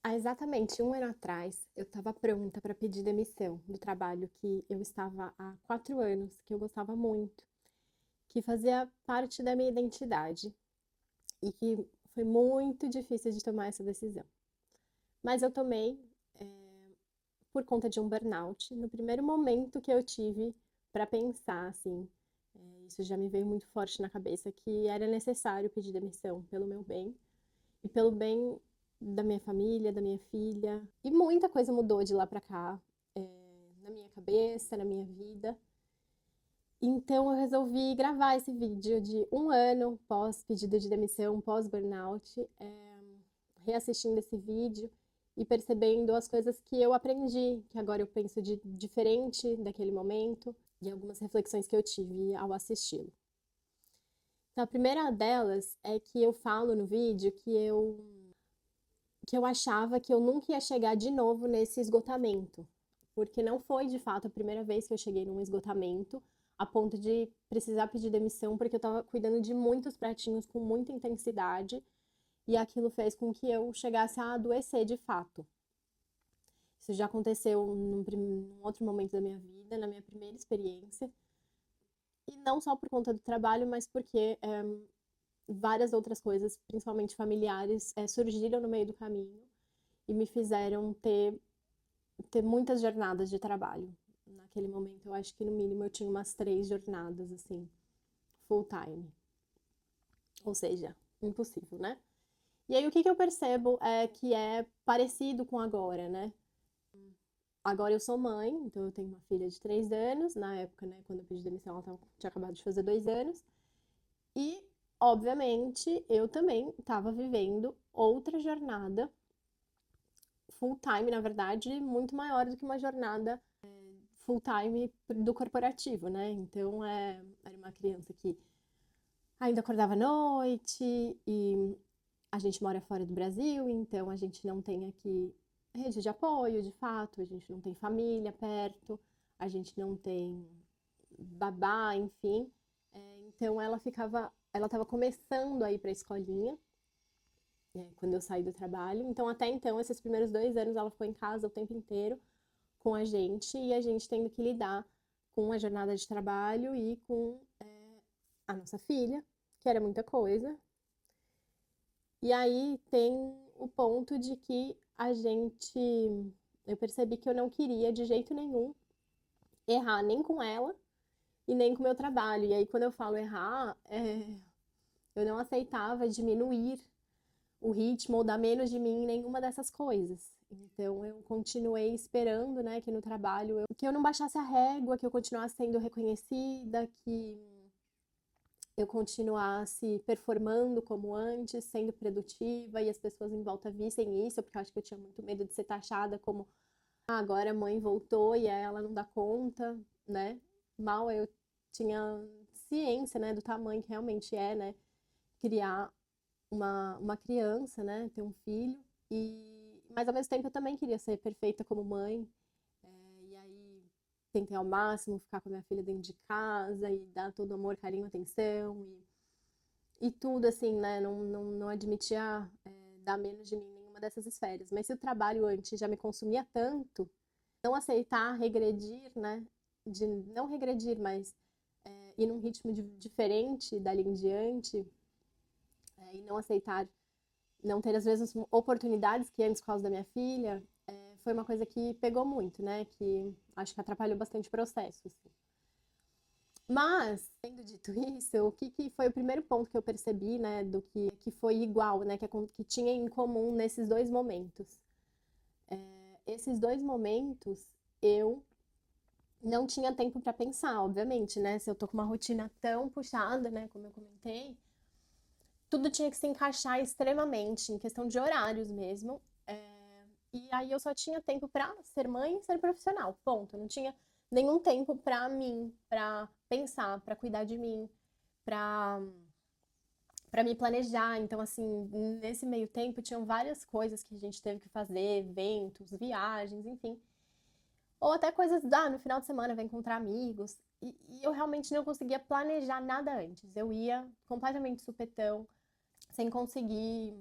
Há exatamente um ano atrás, eu estava pronta para pedir demissão do trabalho que eu estava há 4 anos, que eu gostava muito, que fazia parte da minha identidade e que foi muito difícil de tomar essa decisão. Mas eu tomei por conta de um burnout. No primeiro momento que eu tive para pensar, assim, isso já me veio muito forte na cabeça, que era necessário pedir demissão pelo meu bem e pelo bem da minha família, da minha filha. E muita coisa mudou de lá pra cá, na minha cabeça, na minha vida. Então eu resolvi gravar esse vídeo de um ano pós pedido de demissão, pós burnout, reassistindo esse vídeo e percebendo as coisas que eu aprendi, que agora eu penso de diferente daquele momento, e algumas reflexões que eu tive ao assisti-lo. Então, a primeira delas é que eu falo no vídeo que eu achava que eu nunca ia chegar de novo nesse esgotamento, porque não foi de fato a primeira vez que eu cheguei num esgotamento a ponto de precisar pedir demissão, porque eu estava cuidando de muitos pratinhos com muita intensidade e aquilo fez com que eu chegasse a adoecer de fato. Isso já aconteceu num outro momento da minha vida, na minha primeira experiência, e não só por conta do trabalho, mas porque várias outras coisas, principalmente familiares, surgiram no meio do caminho e me fizeram ter muitas jornadas de trabalho. Naquele momento, eu acho que no mínimo eu tinha umas 3 jornadas, assim, full time. Ou seja, impossível, né? E aí, o que eu percebo é que é parecido com agora, né? Agora eu sou mãe, então eu tenho uma filha de 3 anos. Na época, né, quando eu pedi demissão, tinha acabado de fazer 2 anos. E, obviamente, eu também estava vivendo outra jornada full time, na verdade, muito maior do que uma jornada full time do corporativo, né? Então, era uma criança que ainda acordava à noite e a gente mora fora do Brasil, então a gente não tem aqui rede de apoio, de fato, a gente não tem família perto, a gente não tem babá, enfim. Então ela estava começando a ir para a escolinha, quando eu saí do trabalho. Então até então, esses primeiros 2 anos, ela ficou em casa o tempo inteiro com a gente e a gente tendo que lidar com a jornada de trabalho e com a nossa filha, que era muita coisa. E aí tem o ponto de que eu percebi que eu não queria de jeito nenhum errar nem com ela e nem com o meu trabalho. E aí quando eu falo errar, eu não aceitava diminuir o ritmo ou dar menos de mim em nenhuma dessas coisas. Então eu continuei esperando, né, que no trabalho que eu não baixasse a régua, que eu continuasse sendo reconhecida, que eu continuasse performando como antes, sendo produtiva e as pessoas em volta vissem isso, porque eu acho que eu tinha muito medo de ser taxada como agora a mãe voltou e ela não dá conta, né? Mal eu tinha ciência, né, do tamanho que realmente é, né, criar uma criança, né, ter um filho. Mas ao mesmo tempo eu também queria ser perfeita como mãe, e aí tentei ao máximo ficar com a minha filha dentro de casa e dar todo amor, carinho, atenção e tudo assim, né? Não admitia dar menos de mim em nenhuma dessas esferas. Mas se o trabalho antes já me consumia tanto, não aceitar regredir, né? De não regredir, mas ir num ritmo diferente dali em diante, e não aceitar, não ter as mesmas oportunidades que antes por causa da minha filha, foi uma coisa que pegou muito, né? Que acho que atrapalhou bastante o processo. Assim. Mas, tendo dito isso, o que foi o primeiro ponto que eu percebi, né, do que foi igual, né, que tinha em comum nesses dois momentos? Esses dois momentos, eu não tinha tempo para pensar, obviamente, né? Se eu tô com uma rotina tão puxada, né, como eu comentei, tudo tinha que se encaixar extremamente, em questão de horários mesmo. E aí eu só tinha tempo para ser mãe e ser profissional, ponto. Eu não tinha nenhum tempo para mim, para pensar, para cuidar de mim, para me planejar. Então, assim, nesse meio tempo tinham várias coisas que a gente teve que fazer, eventos, viagens, enfim. Ou até coisas, no final de semana vai encontrar amigos. E eu realmente não conseguia planejar nada antes. Eu ia completamente supetão, sem conseguir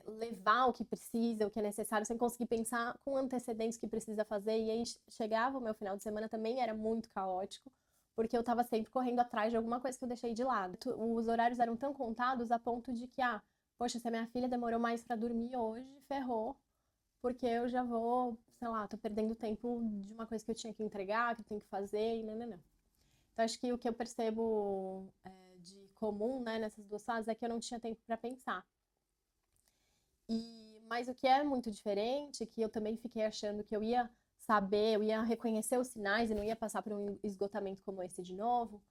levar o que precisa, o que é necessário, sem conseguir pensar com antecedência o que precisa fazer. E aí chegava o meu final de semana também era muito caótico, porque eu tava sempre correndo atrás de alguma coisa que eu deixei de lado. Os horários eram tão contados a ponto de que, poxa, se a minha filha demorou mais pra dormir hoje, ferrou, porque eu já vou, sei lá, tô perdendo tempo de uma coisa que eu tinha que entregar, que eu tenho que fazer, e não. Então acho que o que eu percebo de comum, né, nessas duas fases é que eu não tinha tempo para pensar. Mas o que é muito diferente, que eu também fiquei achando que eu ia saber, eu ia reconhecer os sinais e não ia passar por um esgotamento como esse de novo,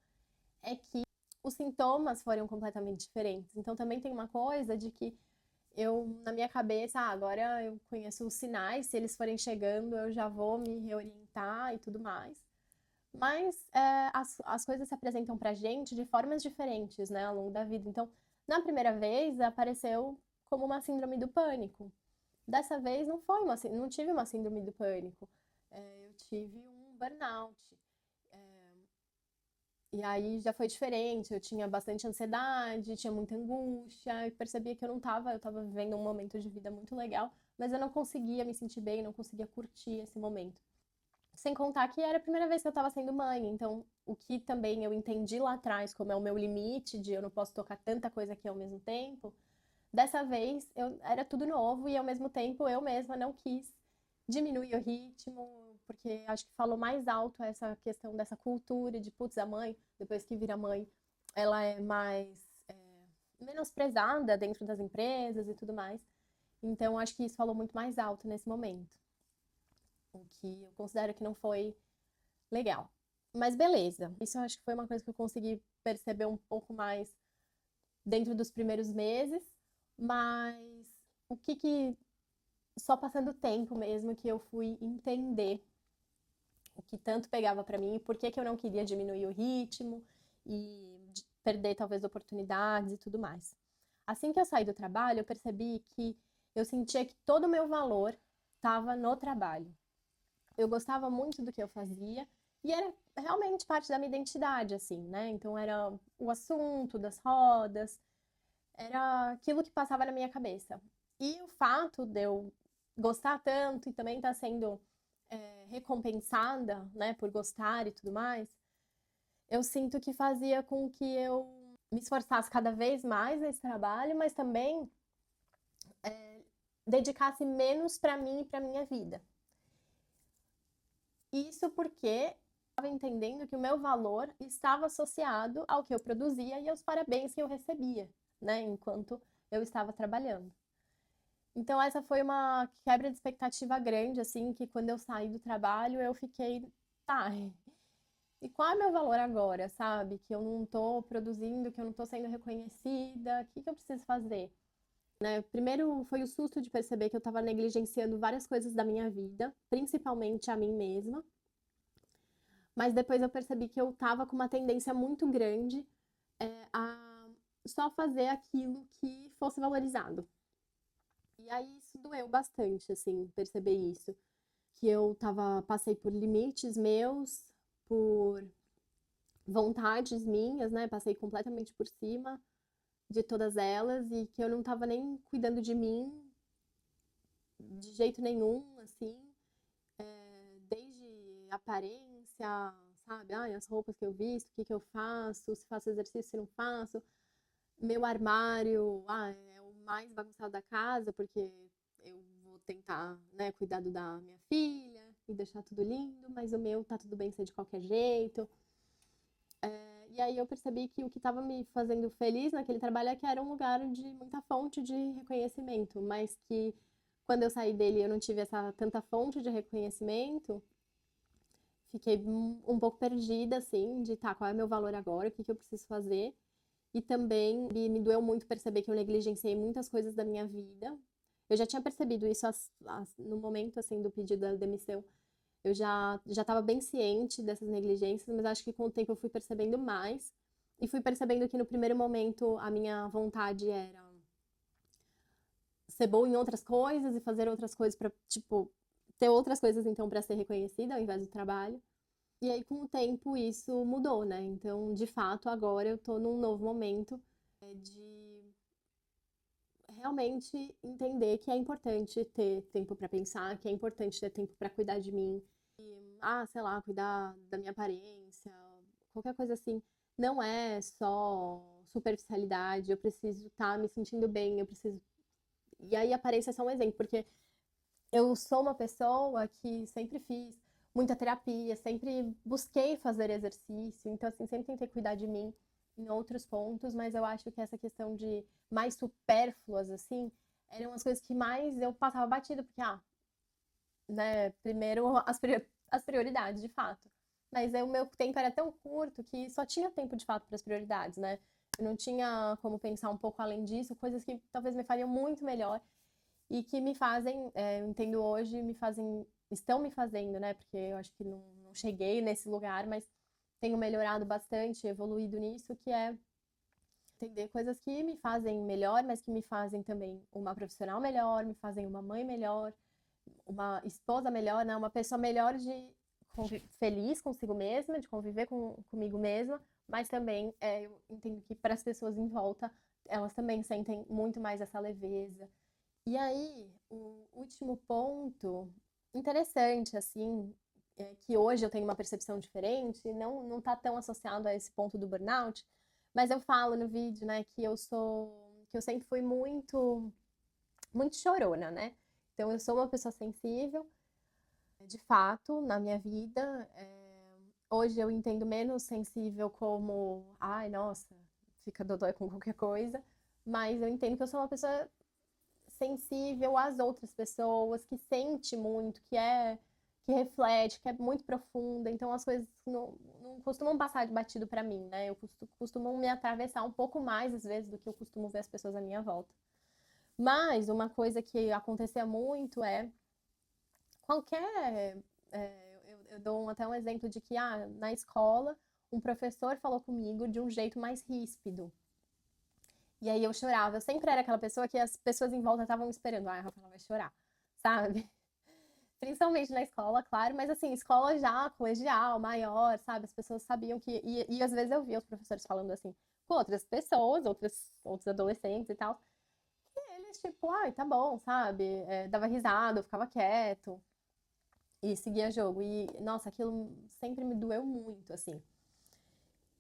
é que os sintomas foram completamente diferentes. Então também tem uma coisa de que na minha cabeça, agora eu conheço os sinais, se eles forem chegando, eu já vou me reorientar e tudo mais. Mas as coisas se apresentam pra gente de formas diferentes, né, ao longo da vida. Então, na primeira vez, apareceu como uma síndrome do pânico. Dessa vez não tive uma síndrome do pânico. Eu tive um burnout. É, e aí já foi diferente. Eu tinha bastante ansiedade, tinha muita angústia, e percebia que eu tava vivendo um momento de vida muito legal, mas eu não conseguia me sentir bem, não conseguia curtir esse momento. Sem contar que era a primeira vez que eu tava sendo mãe, então o que também eu entendi lá atrás, como é o meu limite de eu não posso tocar tanta coisa aqui ao mesmo tempo, dessa vez era tudo novo e ao mesmo tempo eu mesma não quis diminuir o ritmo, porque acho que falou mais alto essa questão dessa cultura de, putz, a mãe, depois que vira mãe, ela é mais menosprezada dentro das empresas e tudo mais. Então acho que isso falou muito mais alto nesse momento. O que eu considero que não foi legal. Mas beleza. Isso eu acho que foi uma coisa que eu consegui perceber um pouco mais dentro dos primeiros meses. Mas o que só passando o tempo mesmo que eu fui entender o que tanto pegava pra mim e por que eu não queria diminuir o ritmo e perder talvez oportunidades e tudo mais. Assim que eu saí do trabalho, eu percebi que eu sentia que todo o meu valor estava no trabalho. Eu gostava muito do que eu fazia e era realmente parte da minha identidade, assim, né? Então era o assunto das rodas, era aquilo que passava na minha cabeça. E o fato de eu gostar tanto e também estar sendo recompensada, né, por gostar e tudo mais, eu sinto que fazia com que eu me esforçasse cada vez mais nesse trabalho, mas também dedicasse menos para mim e para minha vida. Isso porque estava entendendo que o meu valor estava associado ao que eu produzia e aos parabéns que eu recebia, né, enquanto eu estava trabalhando. Então essa foi uma quebra de expectativa grande, assim, que quando eu saí do trabalho eu fiquei, tá, e qual é o meu valor agora, sabe? Que eu não tô produzindo, que eu não tô sendo reconhecida, o que eu preciso fazer? Né? Primeiro foi o susto de perceber que eu estava negligenciando várias coisas da minha vida, principalmente a mim mesma. Mas depois eu percebi que eu tava com uma tendência muito grande a só fazer aquilo que fosse valorizado. E aí isso doeu bastante, assim, perceber isso. Que passei por limites meus, por vontades minhas, né? Passei completamente por cima de todas elas e que eu não tava nem cuidando de mim de jeito nenhum, assim, desde aparência, sabe? Ai, as roupas que eu visto, o que eu faço, se faço exercício, se não faço. Meu armário, é o mais bagunçado da casa, porque eu vou tentar, né, cuidar da minha filha e deixar tudo lindo, mas o meu tá tudo bem ser de qualquer jeito. E aí eu percebi que o que estava me fazendo feliz naquele trabalho é que era um lugar de muita fonte de reconhecimento, mas que quando eu saí dele eu não tive essa tanta fonte de reconhecimento, fiquei um pouco perdida, assim, de tá, qual é o meu valor agora, o que eu preciso fazer. E também me doeu muito perceber que eu negligenciei muitas coisas da minha vida. Eu já tinha percebido isso no momento, assim, do pedido da demissão. Eu já estava bem ciente dessas negligências, mas acho que com o tempo eu fui percebendo mais. E fui percebendo que no primeiro momento a minha vontade era ser boa em outras coisas e fazer outras coisas para, tipo, ter outras coisas então para ser reconhecida ao invés do trabalho. E aí com o tempo isso mudou, né? Então, de fato, agora eu tô num novo momento de realmente entender que é importante ter tempo pra pensar, que é importante ter tempo pra cuidar de mim. Sei lá, cuidar da minha aparência, qualquer coisa assim. Não é só superficialidade, eu preciso estar me sentindo bem, eu preciso. E aí a aparência é só um exemplo, porque eu sou uma pessoa que sempre fiz muita terapia, sempre busquei fazer exercício, então assim, sempre tentei cuidar de mim em outros pontos, mas eu acho que essa questão de mais supérfluas, assim, eram as coisas que mais eu passava batida, porque, né, primeiro as prioridades, de fato. Mas aí o meu tempo era tão curto que só tinha tempo de fato para as prioridades, né? Eu não tinha como pensar um pouco além disso, coisas que talvez me fariam muito melhor e que me fazem, eu entendo hoje, estão me fazendo, né? Porque eu acho que não cheguei nesse lugar, mas tenho melhorado bastante, evoluído nisso, que é entender coisas que me fazem melhor, mas que me fazem também uma profissional melhor, me fazem uma mãe melhor, uma esposa melhor, né? Uma pessoa melhor feliz consigo mesma, de conviver comigo mesma, mas também eu entendo que para as pessoas em volta, elas também sentem muito mais essa leveza. E aí, o último ponto interessante, assim, é que hoje eu tenho uma percepção diferente, não tá tão associado a esse ponto do burnout, mas eu falo no vídeo, né, que eu sempre fui muito chorona, né? Então eu sou uma pessoa sensível, de fato, na minha vida. Hoje eu entendo menos sensível como, ai, nossa, fica dodói com qualquer coisa, mas eu entendo que eu sou uma pessoa sensível às outras pessoas, que sente muito, que reflete, que é muito profunda. Então as coisas não costumam passar de batido para mim, né? Eu costumo me atravessar um pouco mais às vezes do que eu costumo ver as pessoas à minha volta. Mas uma coisa que acontecia muito é qualquer. Eu dou até um exemplo de que na escola um professor falou comigo de um jeito mais ríspido. E aí eu chorava. Eu sempre era aquela pessoa que as pessoas em volta estavam esperando. A Rafaela vai chorar, sabe? Principalmente na escola, claro, mas assim, escola já, colegial, maior, sabe? As pessoas sabiam que. E às vezes eu via os professores falando assim com outras pessoas, outros adolescentes e tal. E eles, tipo, ai, tá bom, sabe? Dava risada, eu ficava quieto e seguia jogo. E, nossa, aquilo sempre me doeu muito, assim.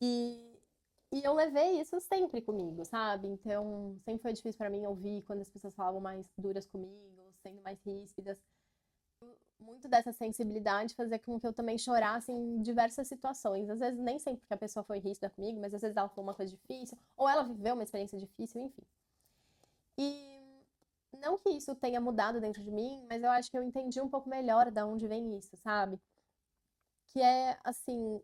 E, e eu levei isso sempre comigo, sabe? Então, sempre foi difícil pra mim ouvir quando as pessoas falavam mais duras comigo, sendo mais ríspidas. Muito dessa sensibilidade fazia com que eu também chorasse em diversas situações. Às vezes, nem sempre porque a pessoa foi ríspida comigo, mas às vezes ela falou uma coisa difícil, ou ela viveu uma experiência difícil, enfim. E não que isso tenha mudado dentro de mim, mas eu acho que eu entendi um pouco melhor de onde vem isso, sabe? Que é assim,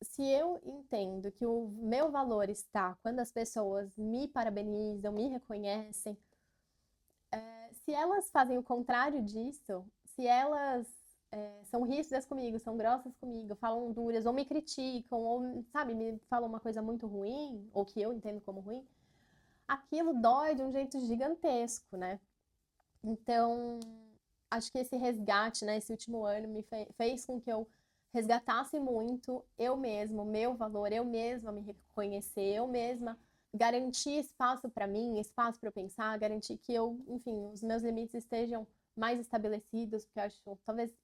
se eu entendo que o meu valor está quando as pessoas me parabenizam, me reconhecem, se elas fazem o contrário disso, se elas são ríspidas comigo, são grossas comigo, falam duras, ou me criticam, ou, sabe, me falam uma coisa muito ruim, ou que eu entendo como ruim, aquilo dói de um jeito gigantesco, né? Então, acho que esse resgate, né, esse último ano fez com que eu resgatasse muito eu mesma, o meu valor, eu mesma me reconhecer, eu mesma garantir espaço para mim, espaço para eu pensar, garantir que eu, enfim, os meus limites estejam mais estabelecidos, porque eu acho, talvez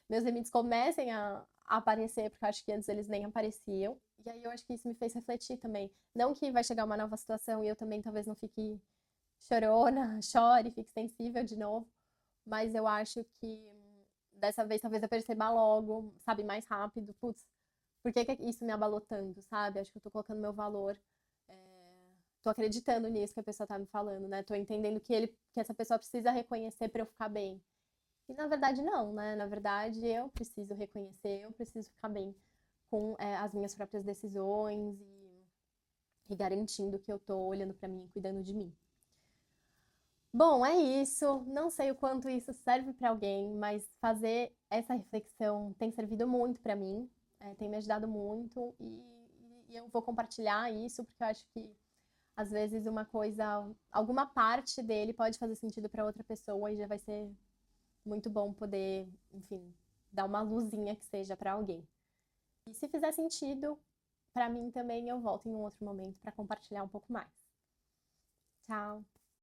meus limites comecem a aparecer, porque eu acho que antes eles nem apareciam. E aí eu acho que isso me fez refletir também. Não que vai chegar uma nova situação e eu também talvez não fique chorona, chore, fique sensível de novo. Mas eu acho que dessa vez talvez eu perceba logo, sabe, mais rápido. Putz, por que isso me abalou tanto, sabe? Acho que eu tô colocando meu valor. Tô acreditando nisso que a pessoa tá me falando, né? Tô entendendo que essa pessoa precisa reconhecer pra eu ficar bem. E na verdade não, né? Na verdade eu preciso reconhecer, eu preciso ficar bem com as minhas próprias decisões e garantindo que eu tô olhando pra mim e cuidando de mim. Bom, é isso. Não sei o quanto isso serve para alguém, mas fazer essa reflexão tem servido muito para mim, tem me ajudado muito e eu vou compartilhar isso porque eu acho que às vezes uma coisa, alguma parte dele pode fazer sentido para outra pessoa e já vai ser muito bom poder, enfim, dar uma luzinha que seja para alguém. E se fizer sentido, para mim também eu volto em um outro momento para compartilhar um pouco mais. Tchau.